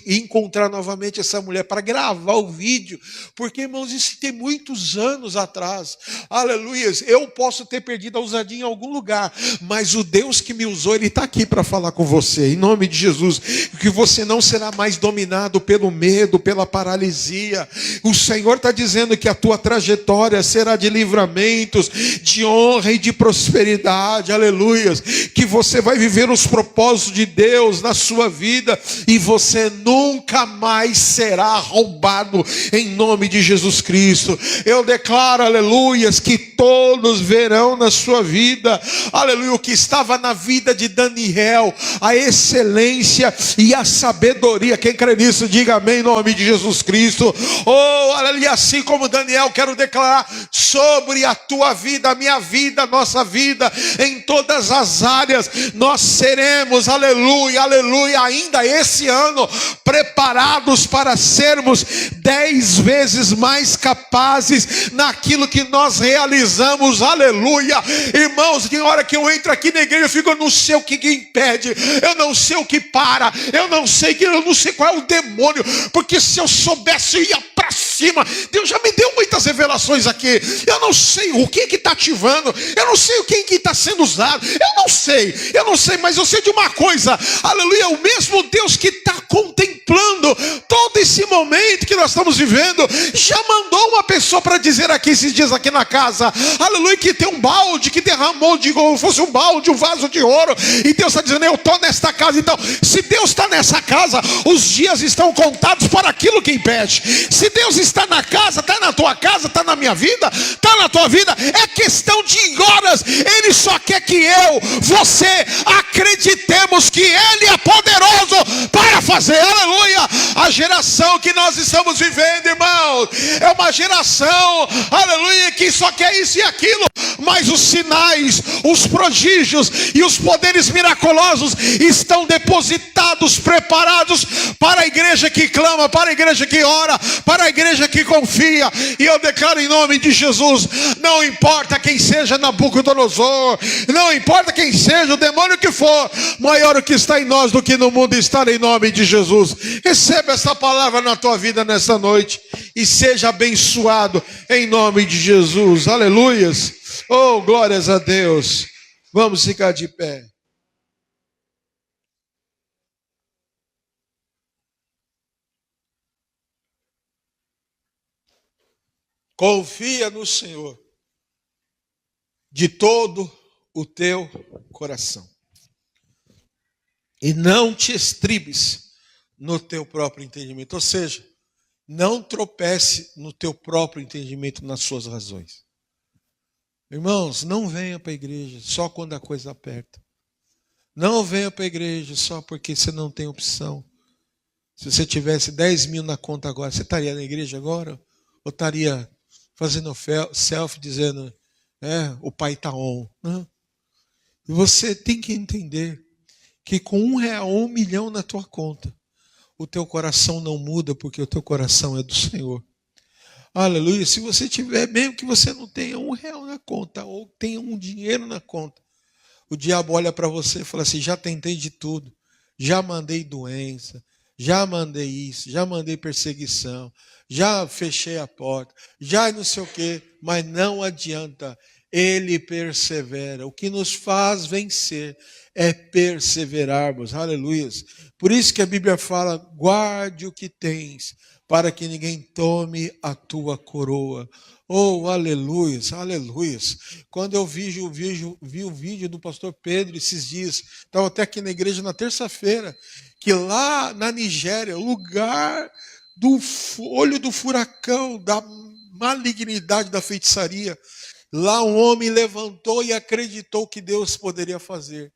Speaker 1: encontrar novamente essa mulher para gravar o vídeo, porque, irmãos, isso tem muitos anos atrás. Aleluias, eu posso ter perdido a ousadia em algum lugar, mas o Deus que me usou, Ele está aqui para falar com você, em nome de Jesus, que você não será mais dominado pelo medo, pela paralisia. O Senhor está dizendo que a tua trajetória será de livramentos, de honra e de prosperidade, aleluias, que você vai viver os propósitos de Deus na sua vida, e você nunca mais será roubado, em nome de Jesus Cristo. Eu declaro, aleluias, que todos verão na sua vida, aleluia, o que estava na vida de Daniel, a excelência e a sabedoria. Quem crê nisso, diga amém, em nome de Jesus Cristo. Oh, aleluia, assim como Daniel, quero declarar sobre a tua vida, a minha vida, a nossa vida, em todas as áreas, nós seremos, aleluia, aleluia, ainda esse ano, preparados para sermos 10 vezes mais capazes naquilo que nós realizamos, aleluia. Irmãos, tem hora que eu entro aqui na igreja, eu não sei o que impede, eu não sei o que para, eu não sei qual é o demônio, porque se eu soubesse eu ia para cima. Deus já me deu muitas revelações aqui, eu não sei o que está ativando, eu não sei o que está sendo usado, eu não sei, mas eu sei de uma coisa, aleluia, o mesmo Deus que está contemplando todo esse momento que nós estamos vivendo, já mandou uma pessoa para dizer aqui esses dias aqui na casa, aleluia, que tem um balde que derramou, como fosse um balde, um vaso de ouro, e Deus está dizendo, eu estou nesta casa. Então, se Deus está nessa casa, os dias estão contados para aquilo que impede. Se Deus está na casa, está na tua casa, está na minha vida, está na tua vida, é questão de horas. Ele só quer que você acreditemos que Ele é poderoso para fazer, aleluia. A geração que nós estamos vivendo, irmãos, é uma geração, aleluia, que só quer isso e aquilo, mas os sinais, os prodígios e os poderes miraculosos estão depositados, preparados para a igreja que clama, para a igreja que ora, para a igreja que confia. E eu declaro em nome de Jesus, não importa quem seja Nabucodonosor, não importa quem seja o demônio que for, maior o que está em nós do que no mundo está, em nome de Jesus. Receba essa palavra na tua vida nessa noite e seja abençoado em nome de Jesus, aleluias. Oh, glórias a Deus. Vamos ficar de pé. Confia no Senhor de todo o teu coração. E não te estribes no teu próprio entendimento. Ou seja, não tropece no teu próprio entendimento, nas suas razões. Irmãos, não venha para a igreja só quando a coisa aperta. Não venha para a igreja só porque você não tem opção. Se você tivesse 10 mil na conta agora, você estaria na igreja agora? Ou estaria fazendo selfie dizendo, o pai está on? Não. E você tem que entender que com R$1, 1 milhão na tua conta, o teu coração não muda, porque o teu coração é do Senhor. Aleluia. Se você tiver, mesmo que você não tenha R$1 na conta, ou tenha um dinheiro na conta, o diabo olha para você e fala assim, já tentei de tudo, já mandei doença, já mandei isso, já mandei perseguição, já fechei a porta, já não sei o quê, mas não adianta, ele persevera. O que nos faz vencer é perseverarmos, aleluia. Por isso que a Bíblia fala, guarde o que tens, para que ninguém tome a tua coroa. Oh, aleluias, aleluias. Quando eu vi o vídeo do pastor Pedro esses dias, estava até aqui na igreja na terça-feira, que lá na Nigéria, lugar do olho do furacão, da malignidade da feitiçaria, lá um homem levantou e acreditou que Deus poderia fazer.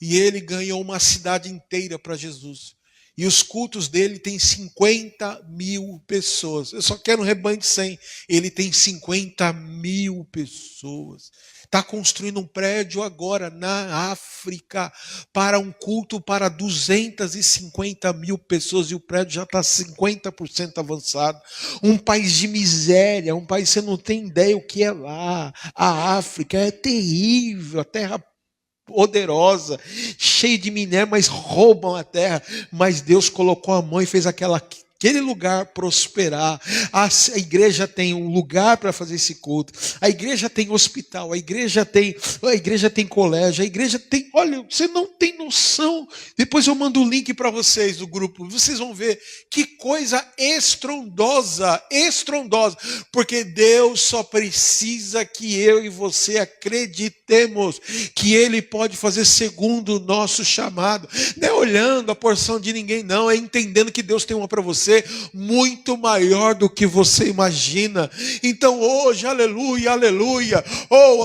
Speaker 1: E ele ganhou uma cidade inteira para Jesus. E os cultos dele tem 50 mil pessoas. Eu só quero um rebanho de 100. Ele tem 50 mil pessoas. Está construindo um prédio agora na África para um culto para 250 mil pessoas. E o prédio já está 50% avançado. Um país de miséria, um país que você não tem ideia o que é lá. A África é terrível, a terra poderosa, cheia de minério, mas roubam a terra. Mas Deus colocou a mão e fez aquele lugar prosperar. A igreja tem um lugar para fazer esse culto. A igreja tem hospital, a igreja tem colégio, a igreja tem... Olha, você não tem noção. Depois eu mando o link para vocês do grupo. Vocês vão ver que coisa estrondosa, estrondosa. Porque Deus só precisa que eu e você acreditemos que Ele pode fazer segundo o nosso chamado. Não é olhando a porção de ninguém, não. É entendendo que Deus tem uma para você muito maior do que você imagina. Então hoje, aleluia, aleluia.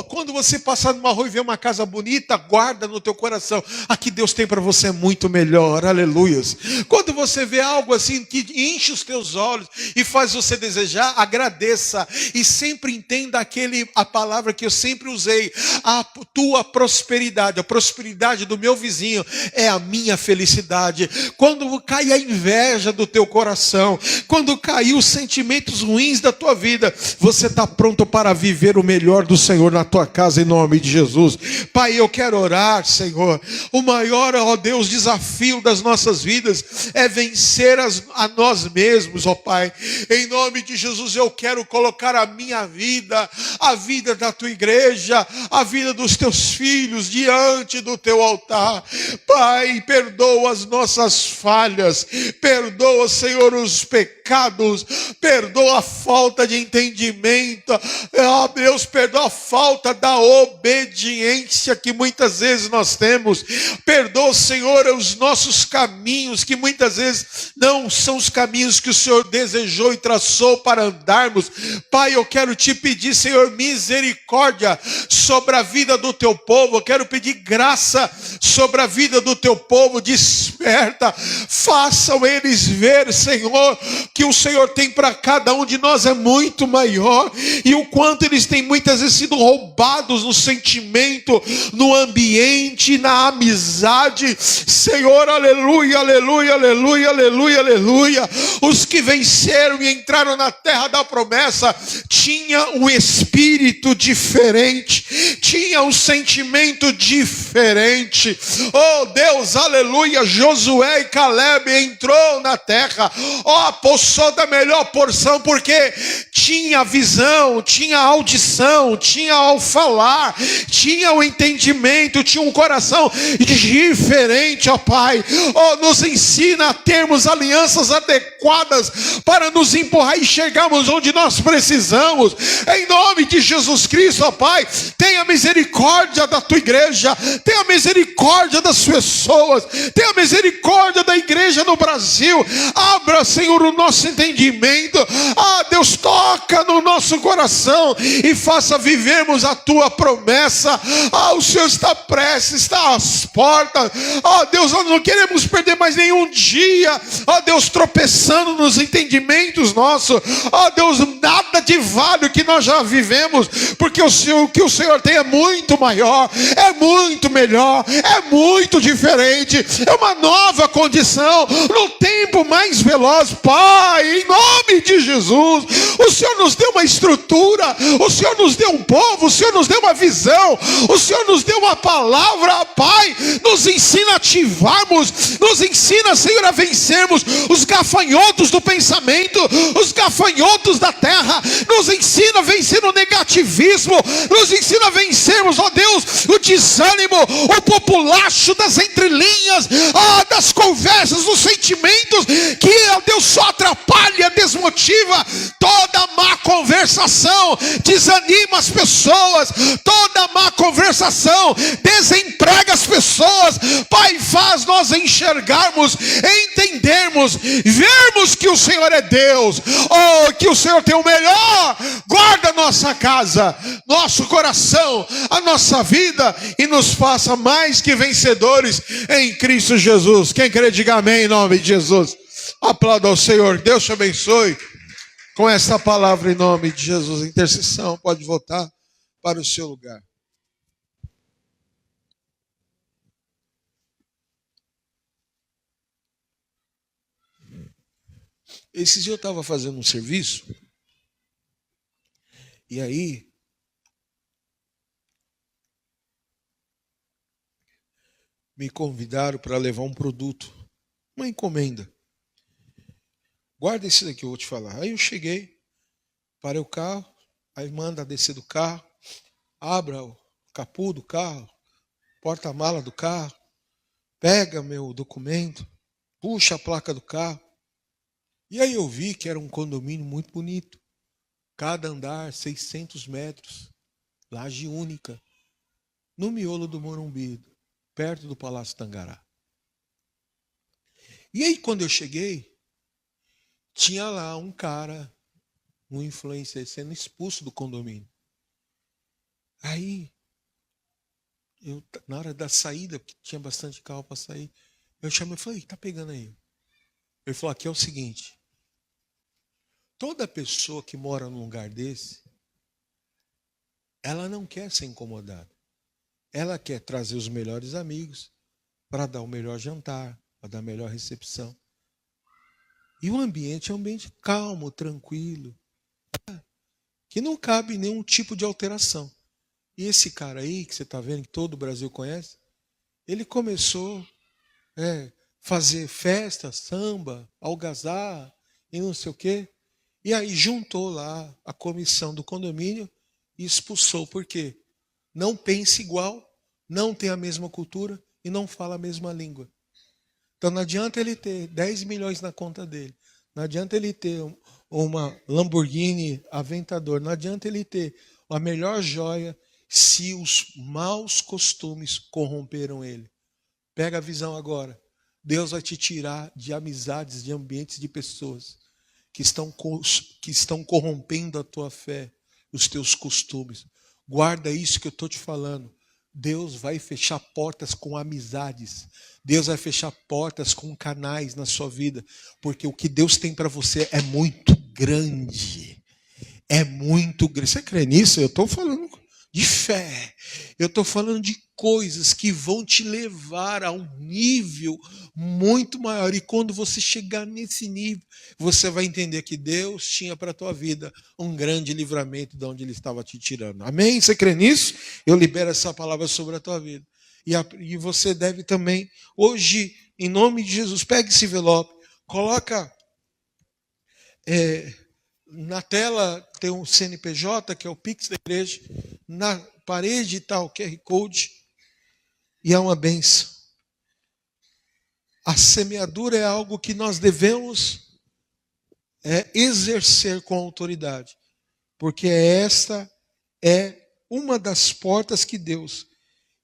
Speaker 1: Quando você passar numa rua e ver uma casa bonita, guarda no teu coração. A que Deus tem para você é muito melhor, aleluias. Quando você vê algo assim que enche os teus olhos e faz você desejar, agradeça. E sempre entenda a palavra que eu sempre usei. A tua prosperidade, a prosperidade do meu vizinho é a minha felicidade. Quando cai a inveja do teu coração, quando cair os sentimentos ruins da tua vida, você está pronto para viver o melhor do Senhor na tua casa, em nome de Jesus. Pai, eu quero orar, Senhor. O maior, ó Deus, desafio das nossas vidas é vencer a nós mesmos, ó Pai. Em nome de Jesus, eu quero colocar a minha vida, a vida da tua igreja, a vida dos teus filhos diante do teu altar. Pai, perdoa as nossas falhas, perdoa, Senhor, os pecados, perdoa a falta de entendimento, ó Deus, perdoa a falta da obediência que muitas vezes nós temos, perdoa, Senhor, os nossos caminhos, que muitas vezes não são os caminhos que o Senhor desejou e traçou para andarmos. Pai, eu quero te pedir, Senhor, misericórdia sobre a vida do teu povo, eu quero pedir graça sobre a vida do teu povo, desperta, façam eles ver, Senhor, que o Senhor tem para cada um de nós é muito maior, e o quanto eles têm muitas vezes sido roubados no sentimento, no ambiente, na amizade. Senhor, aleluia, aleluia, aleluia, aleluia, aleluia. Os que venceram e entraram na terra da promessa tinha um espírito diferente, tinha um sentimento diferente. Oh Deus, aleluia. Josué e Caleb entrou na terra, possou da melhor porção, porque tinha visão, tinha audição, tinha ao falar, tinha o entendimento, tinha um coração diferente, ó Pai. Oh, nos ensina a termos alianças adequadas para nos empurrar e chegarmos onde nós precisamos. Em nome de Jesus Cristo, ó Pai, tenha misericórdia da tua igreja, tenha misericórdia das pessoas, tenha misericórdia da igreja no Brasil. Abra, Senhor, o nosso entendimento. Deus, toca no nosso coração e faça vivermos a tua promessa. O Senhor está prestes, está às portas. Deus, nós não queremos perder mais nenhum dia, Deus, tropeçando nos entendimentos nossos. Deus, nada de vale que nós já vivemos, porque o que o Senhor tem é muito maior, é muito melhor, é muito diferente, é uma nova condição, no tempo mais veloz. Pai, em nome de Jesus, o Senhor nos deu uma estrutura, o Senhor nos deu um povo, o Senhor nos deu uma visão, o Senhor nos deu uma palavra. Pai, nos ensina a ativarmos, nos ensina, Senhor, a vencermos os gafanhotos do pensamento, os gafanhotos da terra. Nos ensina a vencer o negativismo, nos ensina a vencermos, ó Deus, o desânimo, o populacho das entrelinhas, das conversas, dos sentimentos, que, ó Deus, só atrapalha, desmotiva. Toda má conversação desanima as pessoas, toda má conversação desemprega as pessoas. Pai, faz nós enxergarmos, entendermos, vermos que o Senhor é Deus, que o Senhor tem o melhor. Guarda nossa casa, nosso coração, a nossa vida, e nos faça mais que vencedores em Cristo Jesus. Quem crê, diga amém em nome de Jesus. Aplauda ao Senhor. Deus te abençoe com esta palavra em nome de Jesus. Intercessão, pode voltar para o seu lugar. Esses dias eu estava fazendo um serviço, e aí me convidaram para levar um produto, uma encomenda. Guarda esse daqui, eu vou te falar. Aí eu cheguei, parei o carro, aí manda descer do carro, abra o capô do carro, porta-mala do carro, pega meu documento, puxa a placa do carro. E aí eu vi que era um condomínio muito bonito. Cada andar, 600 metros, laje única, no miolo do Morumbi, perto do Palácio Tangará. E aí quando eu cheguei, tinha lá um cara, um influencer, sendo expulso do condomínio. Aí, eu, na hora da saída, porque tinha bastante carro para sair, eu chamei e falei, tá pegando aí? Ele falou, aqui é o seguinte, toda pessoa que mora num lugar desse, ela não quer ser incomodada. Ela quer trazer os melhores amigos para dar o melhor jantar, para dar a melhor recepção. E o ambiente é um ambiente calmo, tranquilo, que não cabe nenhum tipo de alteração. E esse cara aí, que você está vendo, que todo o Brasil conhece, ele começou a fazer festa, samba, algazarra e não sei o quê. E aí juntou lá a comissão do condomínio e expulsou. Por quê? Não pensa igual, não tem a mesma cultura e não fala a mesma língua. Então não adianta ele ter 10 milhões na conta dele. Não adianta ele ter uma Lamborghini Aventador. Não adianta ele ter a melhor joia se os maus costumes corromperam ele. Pega a visão agora. Deus vai te tirar de amizades, de ambientes, de pessoas que estão corrompendo a tua fé, os teus costumes. Guarda isso que eu estou te falando. Deus vai fechar portas com amizades. Deus vai fechar portas com canais na sua vida. Porque o que Deus tem para você é muito grande. É muito grande. Você crê nisso? Eu estou falando de fé. Eu estou falando de coisas que vão te levar a um nível muito maior. E quando você chegar nesse nível, você vai entender que Deus tinha para a tua vida um grande livramento de onde Ele estava te tirando. Amém? Você crê nisso? Eu libero essa palavra sobre a tua vida. E você deve também, hoje, em nome de Jesus, pega esse envelope, coloca Na tela tem um CNPJ, que é o Pix da igreja. Na parede está o QR Code. E é uma bênção. A semeadura é algo que nós devemos exercer com autoridade. Porque esta é uma das portas que Deus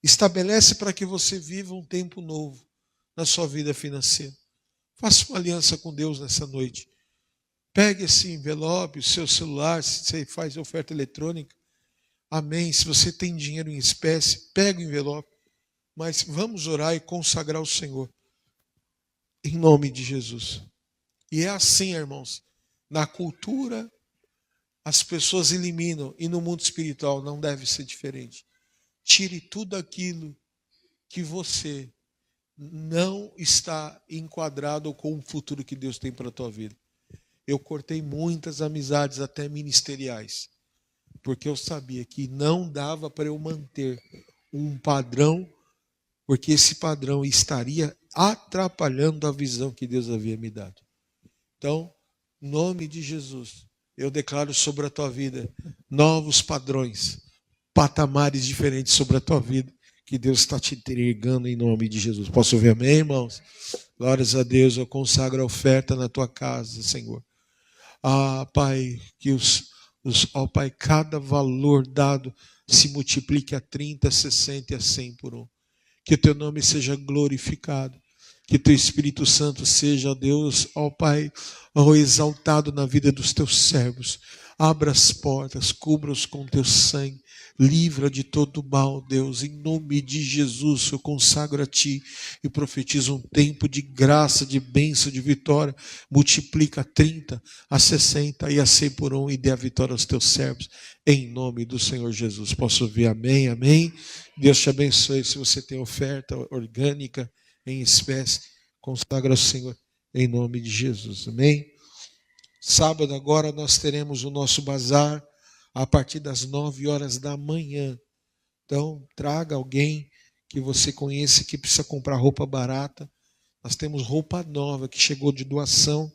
Speaker 1: estabelece para que você viva um tempo novo na sua vida financeira. Faça uma aliança com Deus nessa noite. Pegue esse envelope, o seu celular, se você faz oferta eletrônica. Amém. Se você tem dinheiro em espécie, pegue o envelope. Mas vamos orar e consagrar o Senhor. Em nome de Jesus. E é assim, irmãos. Na cultura, as pessoas eliminam. E no mundo espiritual não deve ser diferente. Tire tudo aquilo que você não está enquadrado com o futuro que Deus tem para a tua vida. Eu cortei muitas amizades, até ministeriais, porque eu sabia que não dava para eu manter um padrão, porque esse padrão estaria atrapalhando a visão que Deus havia me dado. Então, em nome de Jesus, eu declaro sobre a tua vida novos padrões, patamares diferentes sobre a tua vida, que Deus está te entregando em nome de Jesus. Posso ouvir amém, irmãos? Glórias a Deus, eu consagro a oferta na tua casa, Senhor. Pai, que Pai, cada valor dado se multiplique a 30, 60 e a 100 por um. Que o teu nome seja glorificado. Que teu Espírito Santo seja, Deus, Pai, exaltado na vida dos teus servos. Abra as portas, cubra-os com teu sangue. Livra de todo mal, Deus. Em nome de Jesus, eu consagro a Ti e profetizo um tempo de graça, de bênção, de vitória. Multiplica a 30, a 60 e a 100 por um e dê a vitória aos teus servos. Em nome do Senhor Jesus. Posso ouvir amém, amém? Deus te abençoe. Se você tem oferta orgânica, em espécie, consagra ao Senhor em nome de Jesus. Amém? Sábado agora nós teremos o nosso bazar a partir das 9 horas da manhã. Então, traga alguém que você conheça que precisa comprar roupa barata. Nós temos roupa nova que chegou de doação,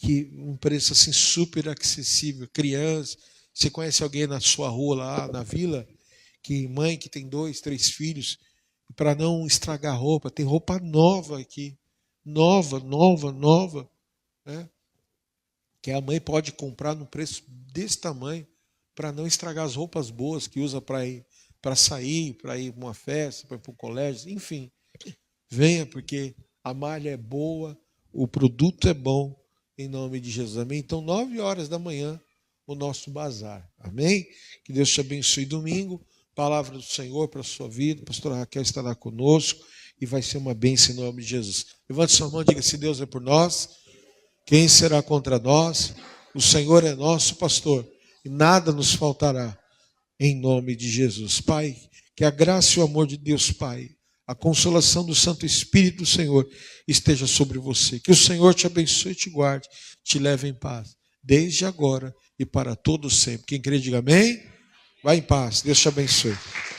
Speaker 1: que um preço assim super acessível. Criança, você conhece alguém na sua rua lá na vila, que mãe que tem 2, 3 filhos, para não estragar roupa, tem roupa nova aqui, nova, né? Que a mãe pode comprar num preço desse tamanho, para não estragar as roupas boas que usa para sair, para ir para uma festa, para ir para o colégio, enfim. Venha, porque a malha é boa, o produto é bom, em nome de Jesus. Amém? Então, 9 horas da manhã, o nosso bazar. Amém? Que Deus te abençoe. Domingo, palavra do Senhor para a sua vida. A pastora Raquel estará conosco e vai ser uma bênção em nome de Jesus. Levante sua mão e diga: se Deus é por nós, quem será contra nós? O Senhor é nosso pastor e nada nos faltará, em nome de Jesus. Pai, que a graça e o amor de Deus Pai, a consolação do Santo Espírito do Senhor esteja sobre você. Que o Senhor te abençoe e te guarde, te leve em paz, desde agora e para todo sempre. Quem crê, diga amém. Vai em paz. Deus te abençoe.